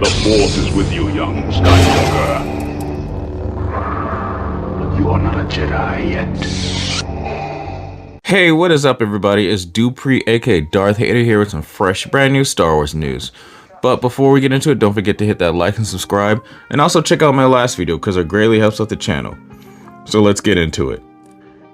The Force is with you, young Skywalker. But you are not a Jedi yet. Hey, what is up, everybody? It's Dupree, aka Darth Hater, here with some fresh, brand new Star Wars news. But before we get into it, don't forget to hit that like and subscribe, and also check out my last video because it greatly helps out the channel. So let's get into it.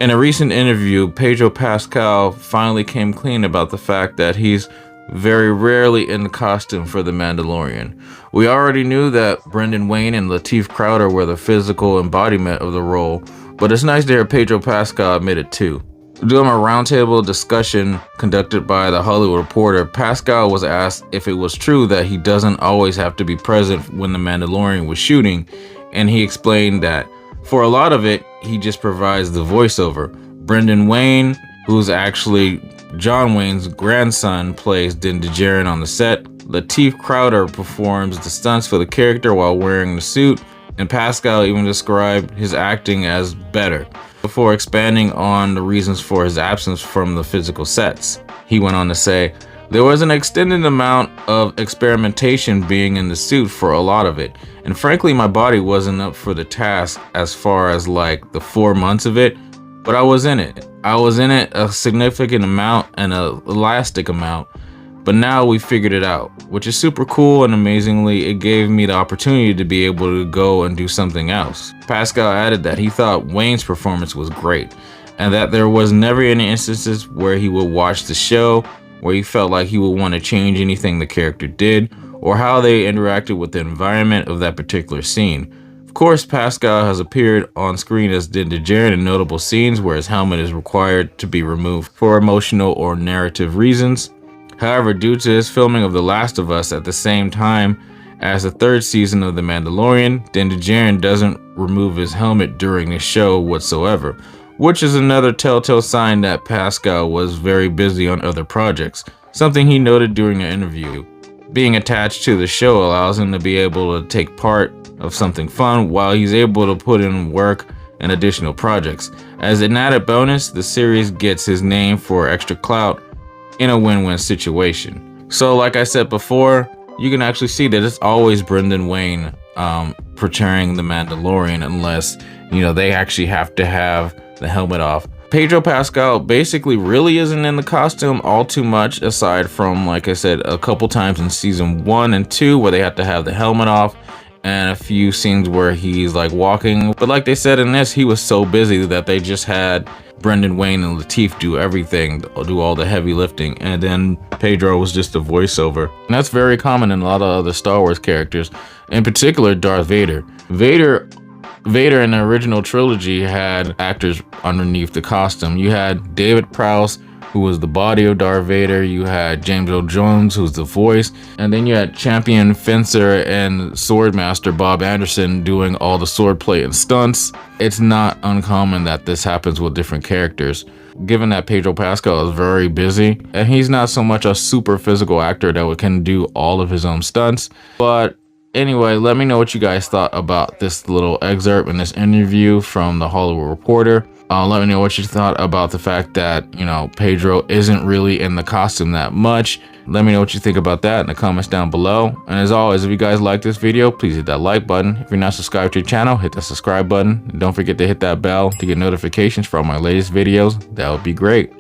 In a recent interview, Pedro Pascal finally came clean about the fact that he's very rarely in the costume for the Mandalorian. We already knew that Brendan Wayne and Lateef Crowder were the physical embodiment of the role, but it's nice to hear Pedro Pascal admit it too. During a roundtable discussion conducted by The Hollywood Reporter, Pascal was asked if it was true that he doesn't always have to be present when the Mandalorian was shooting, and he explained that for a lot of it, he just provides the voiceover. Brendan Wayne, who's actually John Wayne's grandson, plays Din Djarin on the set. Lateef Crowder performs the stunts for the character while wearing the suit, and Pascal even described his acting as better, before expanding on the reasons for his absence from the physical sets. He went on to say, "There was an extended amount of experimentation being in the suit for a lot of it, and frankly my body wasn't up for the task as far as like the 4 months of it, but I was in it. I was in it a significant amount and a elastic amount, but now we figured it out, which is super cool, and amazingly it gave me the opportunity to be able to go and do something else." Pascal added that he thought Wayne's performance was great, and that there was never any instances where he would watch the show where he felt like he would want to change anything the character did or how they interacted with the environment of that particular scene. Of course, Pascal has appeared on screen as Din Djarin in notable scenes where his helmet is required to be removed for emotional or narrative reasons. However, due to his filming of The Last of Us at the same time as the third season of The Mandalorian, Din Djarin doesn't remove his helmet during the show whatsoever, which is another telltale sign that Pascal was very busy on other projects, something he noted during an interview. Being attached to the show allows him to be able to take part of something fun while he's able to put in work and additional projects. As an added bonus, the series gets his name for extra clout in a win-win situation. So like I said before, you can actually see that it's always Brendan Wayne portraying the Mandalorian, unless, you know, they actually have to have the helmet off. Pedro Pascal basically really isn't in the costume all too much, aside from, like I said, a couple times in season 1 and 2 where they have to have the helmet off, and a few scenes where he's like walking. But like they said in this, he was so busy that they just had Brendan Wayne and Lateef do everything, do all the heavy lifting, and then Pedro was just a voiceover. And that's very common in a lot of other Star Wars characters, in particular Darth Vader. Vader in the original trilogy had actors underneath the costume. You had David Prowse, who was the body of Darth Vader. You had James Earl Jones, who's the voice. And then you had champion fencer and swordmaster Bob Anderson doing all the swordplay and stunts. It's not uncommon that this happens with different characters. Given that Pedro Pascal is very busy, and he's not so much a super physical actor that can do all of his own stunts. But anyway, let me know what you guys thought about this little excerpt in this interview from The Hollywood Reporter. Let me know what you thought about the fact that, you know, Pedro isn't really in the costume that much. Let me know what you think about that in the comments down below. And as always, if you guys like this video, please hit that like button. If you're not subscribed to the channel, hit that subscribe button. And don't forget to hit that bell to get notifications for all my latest videos. That would be great.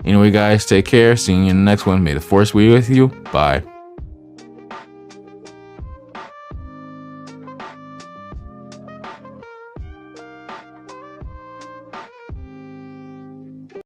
Anyway, guys, take care. See you in the next one. May the Force be with you. Bye.